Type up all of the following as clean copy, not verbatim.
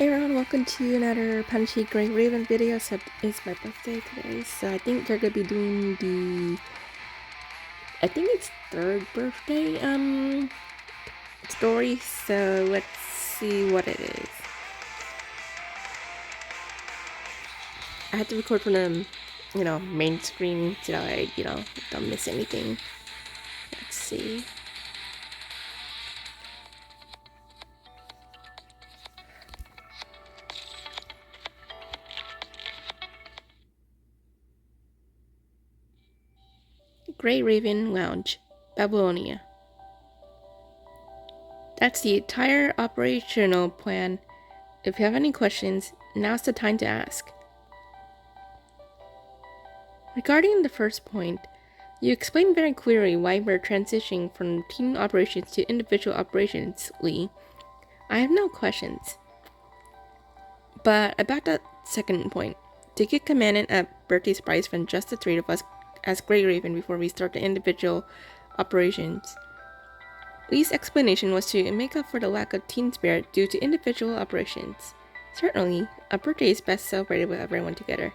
Hey everyone, welcome to another Punchy Great Raven video. So it's my birthday today, so I think they're gonna be doing I think it's third birthday story. So let's see what it is. I had to record from the main screen so I don't miss anything. Let's see. Grey Raven Lounge, Babylonia. That's the entire operational plan. If you have any questions, now's the time to ask. Regarding the first point, you explained very clearly why we're transitioning from team operations to individual operations, Lee. I have no questions. But about that second point, to get commandant a birthday surprise from just the three of us as Grey Raven before we start the individual operations. Lee's explanation was to make up for the lack of team spirit due to individual operations. Certainly, a birthday is best celebrated with everyone together.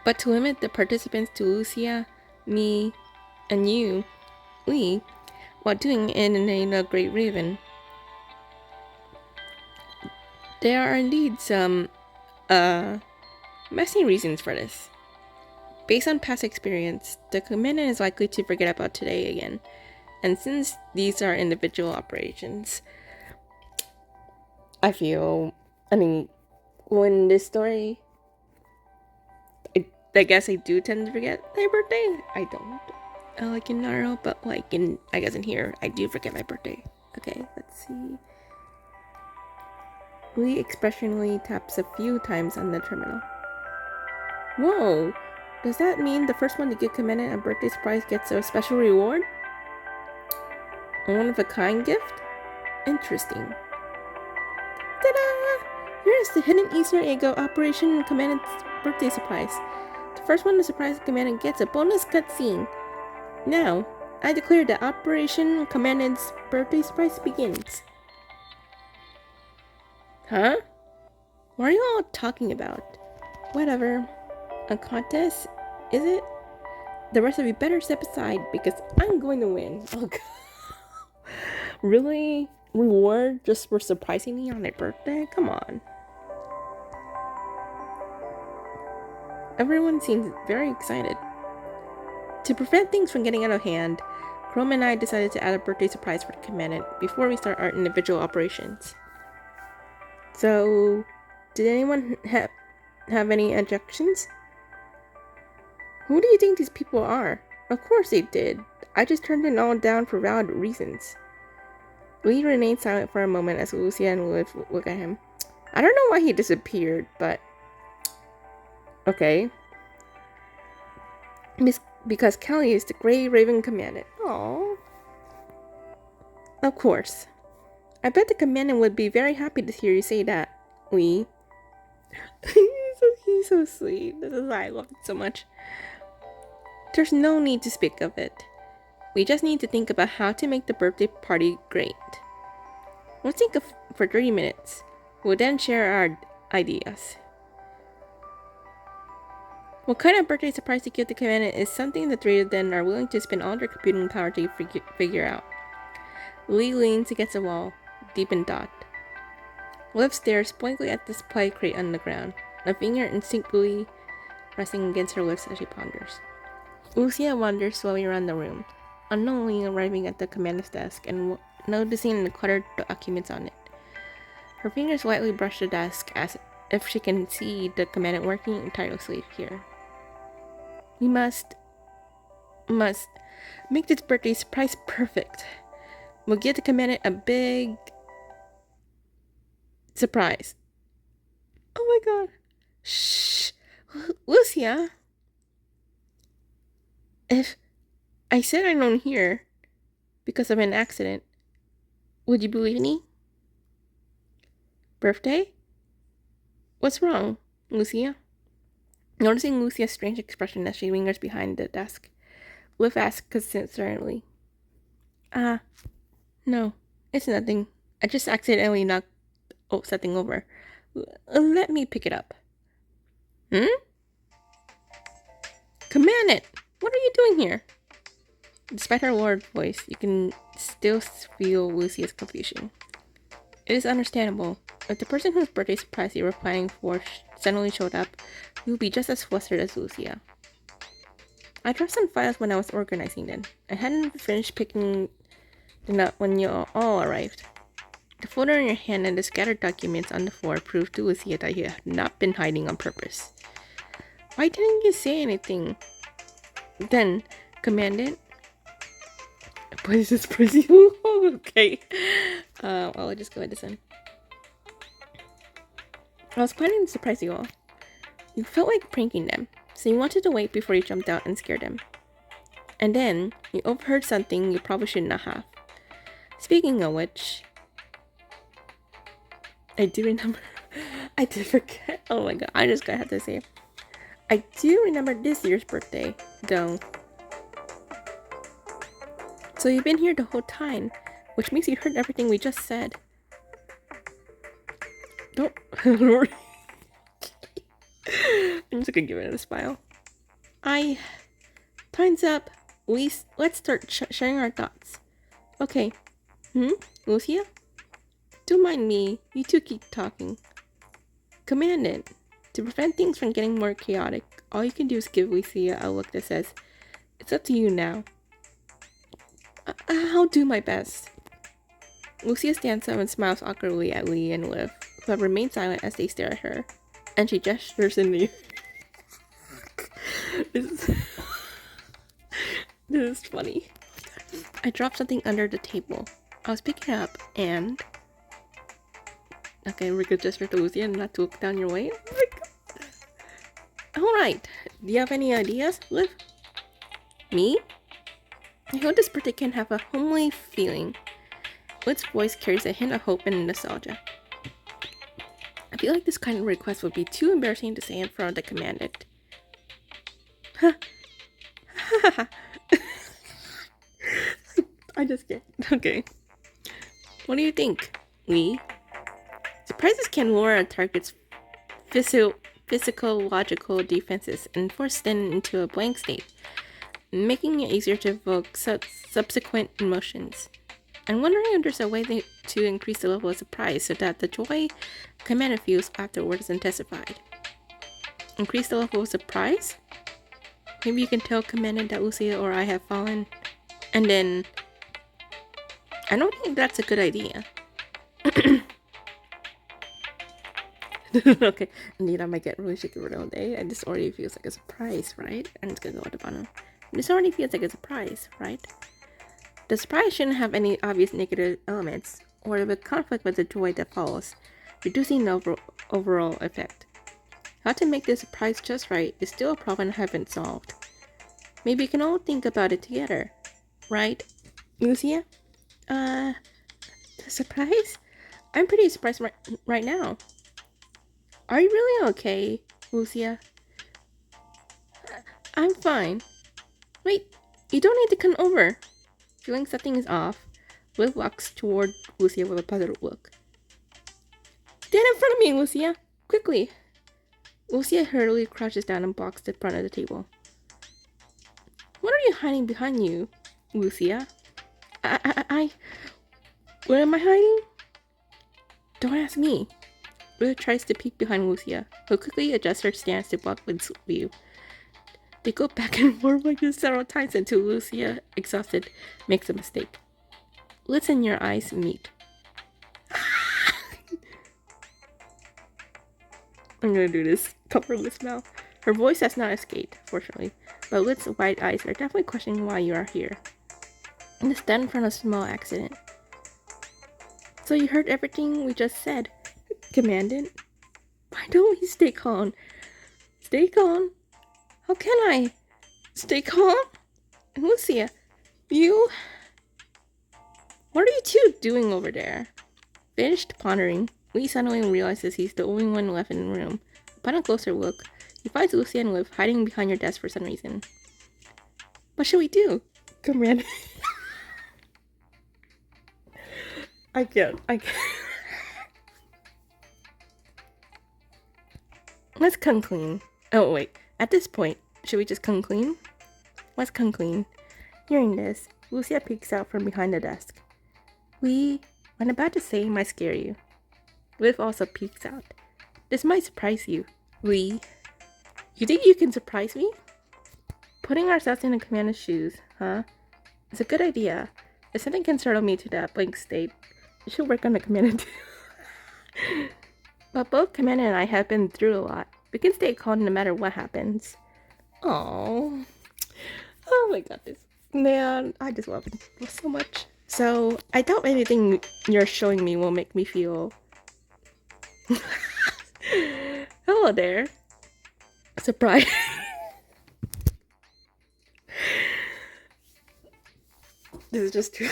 But to limit the participants to Lucia, me, and you, Lee, while doing it in the name of Great Raven, there are indeed some, messy reasons for this. Based on past experience, the commandant is likely to forget about today again, and since these are individual operations, when this story, I guess I do tend to forget my birthday. I don't. Like in Naruto, but I guess in here, I do forget my birthday. Okay, let's see. Lee expressionally taps a few times on the terminal. Whoa! Does that mean the first one to get commandant a birthday surprise gets a special reward? A one-of-a-kind gift? Interesting. Ta-da! Here's the hidden Easter egg of Operation Commandant's birthday surprise. The first one to surprise the commandant gets a bonus cutscene. Now, I declare that Operation Commandant's birthday surprise begins. Huh? What are you all talking about? Whatever. A contest? Is it? The rest of you better step aside because I'm going to win. Oh god. Really? Reward just for surprising me on my birthday? Come on. Everyone seems very excited. To prevent things from getting out of hand, Chrome and I decided to add a birthday surprise for the commandant before we start our individual operations. So, did anyone have any objections? Who do you think these people are? Of course they did. I just turned it all down for valid reasons. Lee remained silent for a moment as Lucia and Liv look at him. I don't know why he disappeared, but okay. Because Kelly is the Grey Raven Commandant. Aww. Of course. I bet the Commandant would be very happy to hear you say that, Lee. He's so sweet. This is why I love it so much. There's no need to speak of it. We just need to think about how to make the birthday party great. Let's think for 30 minutes. We'll then share our ideas. What kind of birthday surprise to give the commandant is something the three of them are willing to spend all their computing power to figure out. Lee leans against the wall, deep in thought. Liv stares blankly at the supply crate on the ground, a finger instinctively pressing against her lips as she ponders. Lucia wanders slowly around the room, unknowingly arriving at the commandant's desk and noticing the cluttered documents on it. Her fingers lightly brush the desk as if she can see the commandant working tirelessly here. We must make this birthday surprise perfect. We'll give the commandant a big surprise. Oh my god. Shh. Lucia. If I said I'm not here because of an accident, would you believe me? Birthday? What's wrong, Lucia? Noticing Lucia's strange expression as she lingers behind the desk, Liv asks concernedly. No, it's nothing. I just accidentally knocked something over. Let me pick it up. Hmm? Commandant! What are you doing here? Despite her lowered voice, you can still feel Lucia's confusion. It is understandable. If the person whose birthday surprise you were planning for suddenly showed up, you would be just as flustered as Lucia. I dropped some files when I was organizing them. I hadn't finished picking them up when you all arrived. The folder in your hand and the scattered documents on the floor proved to Lucia that you had not been hiding on purpose. Why didn't you say anything? Then, Commandant? What is this crazy? Okay. I'll just go ahead this one. I was planning to surprise you all. You felt like pranking them, so you wanted to wait before you jumped out and scared them. And then, you overheard something you probably should not have. Speaking of which, I do remember. I did forget. Oh my god, I just gotta have to say it. I do remember this year's birthday, though. So you've been here the whole time, which means you heard everything we just said. Don't. I'm just gonna give it a smile. Time's up. Let's start sharing our thoughts. Okay. Lucia? Don't mind me. You two keep talking. Commandant, to prevent things from getting more chaotic, all you can do is give Lucia a look that says, "It's up to you now." I'll do my best. Lucia stands up and smiles awkwardly at Lee and Liv, who have remained silent as they stare at her, and she gestures in the This is funny. I dropped something under the table. I was picking it up and... Okay, we could gesture to Lucia and not to look down your way. Alright, do you have any ideas, Liv? Me? I hope this birthday can have a homely feeling. Liv's voice carries a hint of hope and nostalgia. I feel like this kind of request would be too embarrassing to say in front of the commandant. I just can't. Okay. What do you think, Lee? Surprises can lower a target's physiological defenses and force them into a blank state, making it easier to evoke subsequent emotions. I'm wondering if there's a way to increase the level of surprise so that the joy Commander feels afterward is intensified. Increase the level of surprise? Maybe you can tell Commandant that Lucia or I have fallen. And then... I don't think that's a good idea. Okay, indeed I might get really shaky all day, and this already feels like a surprise, right? And it's gonna go at the bottom. This already feels like a surprise, right? The surprise shouldn't have any obvious negative elements, or it would conflict with the joy that follows, reducing the overall effect. How to make the surprise just right is still a problem I haven't solved. Maybe we can all think about it together, right, Lucia? The surprise? I'm pretty surprised right now. Are you really okay, Lucia? I'm fine. Wait, you don't need to come over. Feeling something is off, Liv walks toward Lucia with a puzzled look. Stand in front of me, Lucia! Quickly! Lucia hurriedly crouches down and blocks the front of the table. What are you hiding behind you, Lucia? What am I hiding? Don't ask me. Liv tries to peek behind Lucia, who quickly adjusts her stance to block Liv's view. They go back and forth like this several times until Lucia, exhausted, makes a mistake. Lids and your eyes meet. I'm gonna do this. Cover Lid's mouth. Her voice has not escaped, fortunately, but Lid's wide eyes are definitely questioning why you are here. And it's done from a small accident. So you heard everything we just said, Commandant? Why don't we stay calm? Stay calm? How can I? Stay calm? Lucia, you... What are you two doing over there? Finished pondering, Lee suddenly realizes he's the only one left in the room. Upon a closer look, he finds Lucia and Liv hiding behind your desk for some reason. What should we do? Commander. I can't. Let's come clean. Oh, wait. At this point, should we just come clean? Let's come clean. Hearing this, Lucia peeks out from behind the desk. What I'm about to say might scare you. Liv also peeks out. This might surprise you. You think you can surprise me? Putting ourselves in the commander's shoes, huh? It's a good idea. If something can startle me to that blank state, it should work on the commander too. But both commander and I have been through a lot. We can stay calm no matter what happens. Oh my goodness. Man, I just love it so much. So, I doubt anything you're showing me will make me feel... Hello there. Surprise. This is just too...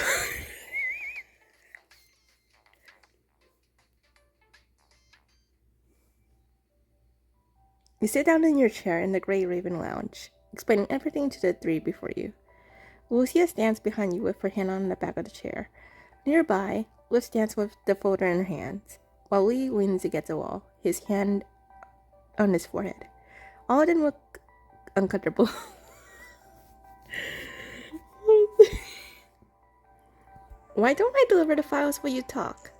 You sit down in your chair in the Grey Raven Lounge, explaining everything to the three before you. Lucia stands behind you with her hand on the back of the chair. Nearby, Liv stands with the folder in her hands, while Lee leans against the wall, his hand on his forehead. All of them look uncomfortable. Why don't I deliver the files while you talk?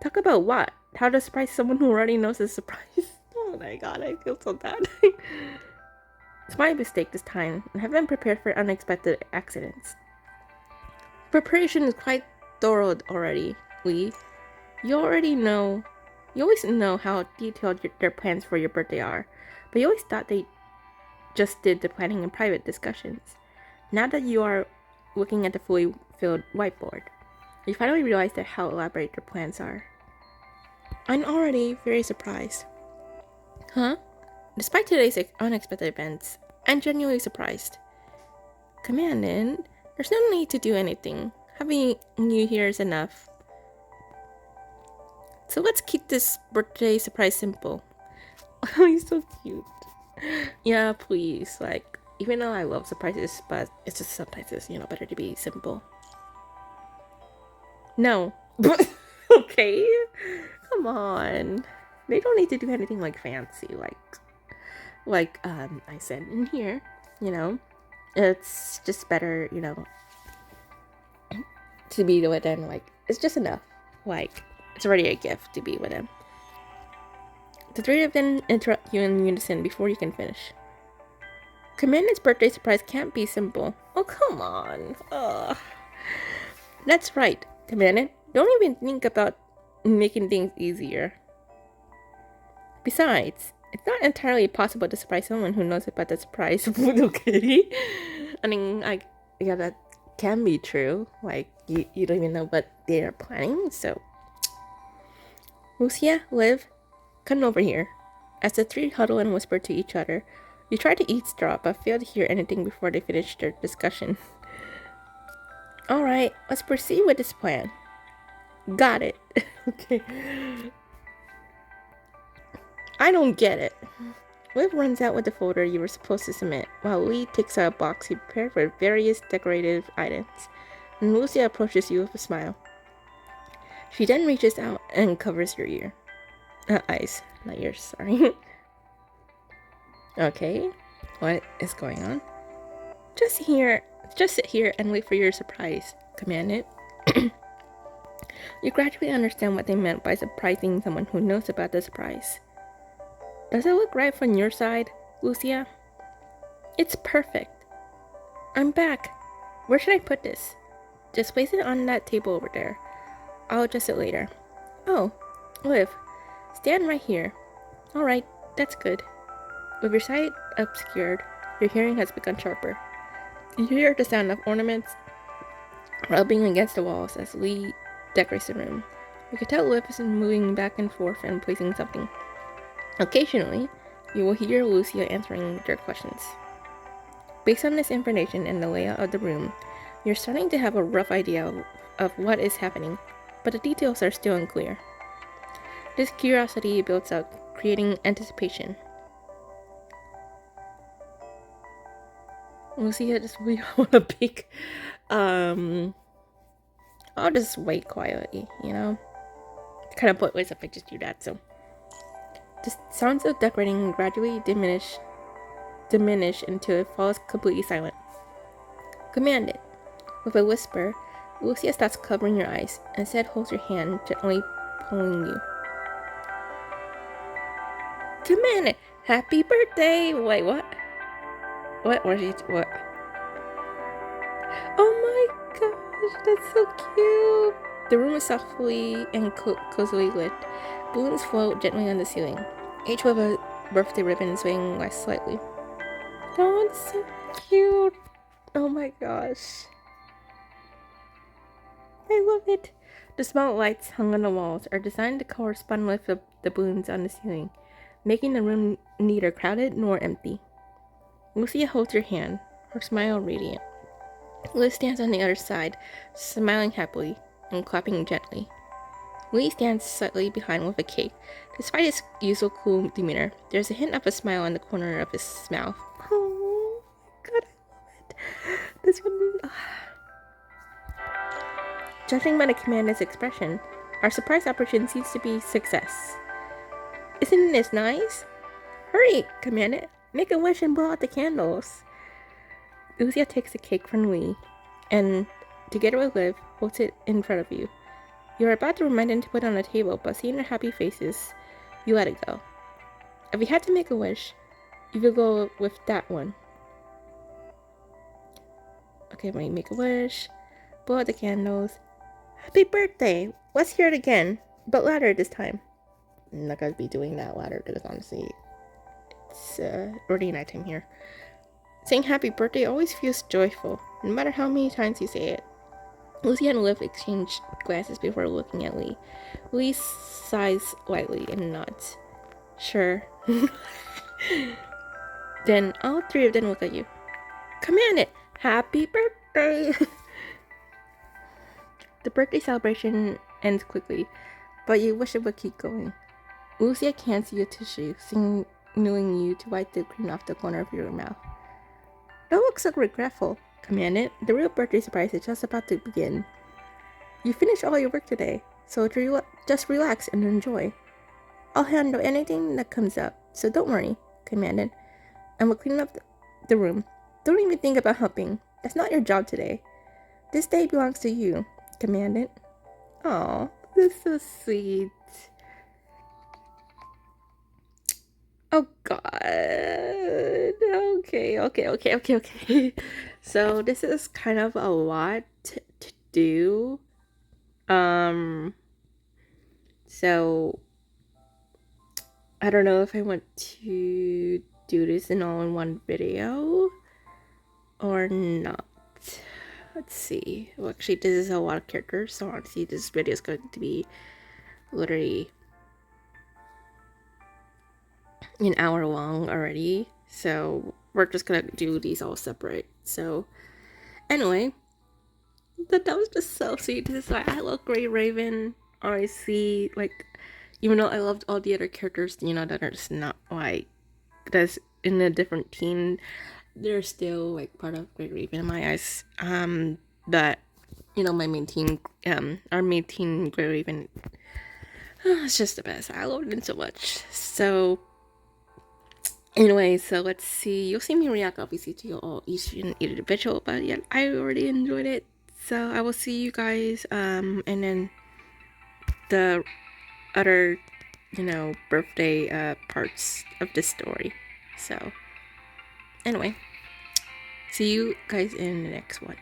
Talk about what? How to surprise someone who already knows a surprise? Oh my god, I feel so bad. It's my mistake this time, and I haven't prepared for unexpected accidents. Preparation is quite thorough already, Lee. You always know how detailed their plans for your birthday are, but you always thought they just did the planning in private discussions. Now that you are looking at the fully filled whiteboard, you finally realize that how elaborate their plans are. I'm already very surprised. Huh? Despite today's unexpected events, I'm genuinely surprised. Commandant, there's no need to do anything. Having you here is enough. So let's keep this birthday surprise simple. Oh, he's so cute. Yeah, please. Like, even though I love surprises, but it's just sometimes it's, better to be simple. No. Okay. Come on. They don't need to do anything like fancy, like I said in here, It's just better, to be with them, like, it's just enough. Like, it's already a gift to be with them. The three of them interrupt you in unison before you can finish. Commandant's birthday surprise can't be simple. Oh, come on. Ugh. That's right, Commandant. Don't even think about making things easier. Besides, it's not entirely possible to surprise someone who knows about the surprise. Okay. I mean, yeah, that can be true. Like, you don't even know what they are planning, so... Lucia, Liv, come over here. As the three huddle and whisper to each other, you try to eavesdrop but fail to hear anything before they finish their discussion. Alright, let's proceed with this plan. Got it. Okay. I don't get it. Liv runs out with the folder you were supposed to submit, while Lee takes out a box he prepared for various decorative items, and Lucia approaches you with a smile. She then reaches out and covers your ear. Eyes, not ears, sorry. Okay, what is going on? Just sit here and wait for your surprise, Commandant. You gradually understand what they meant by surprising someone who knows about the surprise. Does it look right from your side, Lucia? It's perfect. I'm back. Where should I put this? Just place it on that table over there. I'll adjust it later. Oh, Liv, stand right here. Alright, that's good. With your sight obscured, your hearing has become sharper. You hear the sound of ornaments rubbing against the walls as Lee decorates the room. You can tell Liv is moving back and forth and placing something. Occasionally, you will hear Lucia answering their questions. Based on this information and the layout of the room, you're starting to have a rough idea of what is happening, but the details are still unclear. This curiosity builds up, creating anticipation. Lucia just really want to peek. I'll just wait quietly, Kind of pointless if I just do that, so. The sounds of decorating gradually diminish until it falls completely silent. Commandant. With a whisper, Lucia starts covering your eyes and instead holds your hand, gently pulling you. Commandant, happy birthday! Wait, what? What? What? Oh my gosh, that's so cute! The room is softly and cozily lit. Balloons float gently on the ceiling, each with a birthday ribbon swaying slightly. Oh, it's so cute! Oh my gosh. I love it! The small lights hung on the walls are designed to correspond with the balloons on the ceiling, making the room neither crowded nor empty. Lucia holds your hand, her smile radiant. Liz stands on the other side, smiling happily and clapping gently. Lee stands slightly behind with a cake. Despite his usual cool demeanor, there's a hint of a smile on the corner of his mouth. Oh my god, I love it. This one. Judging by the commandant's expression, our surprise operation seems to be success. Isn't this nice? Hurry, Commandant! Make a wish and blow out the candles! Lucia takes the cake from Lee, and, together with Liv, holds it in front of you. You are about to remind him to put it on the table, but seeing their happy faces, you let it go. If you had to make a wish, you would go with that one. Okay, when you make a wish, blow out the candles. Happy birthday! Let's hear it again, but louder this time. I'm not gonna be doing that louder because honestly, it's already nighttime here. Saying happy birthday always feels joyful, no matter how many times you say it. Lucy and Liv exchange glances before looking at Lee. Lee sighs lightly and nods. Sure. Then all three of them look at you. Commandant, happy birthday! The birthday celebration ends quickly, but you wish it would keep going. Lucia hands you a tissue, signaling you to wipe the cream off the corner of your mouth. Don't look so regretful, Commandant. The real birthday surprise is just about to begin. You finished all your work today, so just relax and enjoy. I'll handle anything that comes up, so don't worry, Commandant. And we'll clean up the room. Don't even think about helping. That's not your job today. This day belongs to you, Commandant. Aw, that's so sweet. Oh god. Okay. So this is kind of a lot to do. So I don't know if I want to do this in all in one video or not. Let's see. Well, actually, this is a lot of characters, so honestly, this video is going to be literally an hour long already. So we're just gonna do these all separate. So anyway, that was just so sweet. This is why I love Grey Raven. I see, like, even though I loved all the other characters, you know, that are just not like that's in a different team, they're still like part of Grey Raven in my eyes. That, you know, my main team, our main team, Grey Raven, it's just the best. I love them so much. So anyway, so let's see. You'll see me react obviously to each individual, but yeah, I already enjoyed it. So I will see you guys, and then the other, you know, birthday parts of this story. So anyway, see you guys in the next one.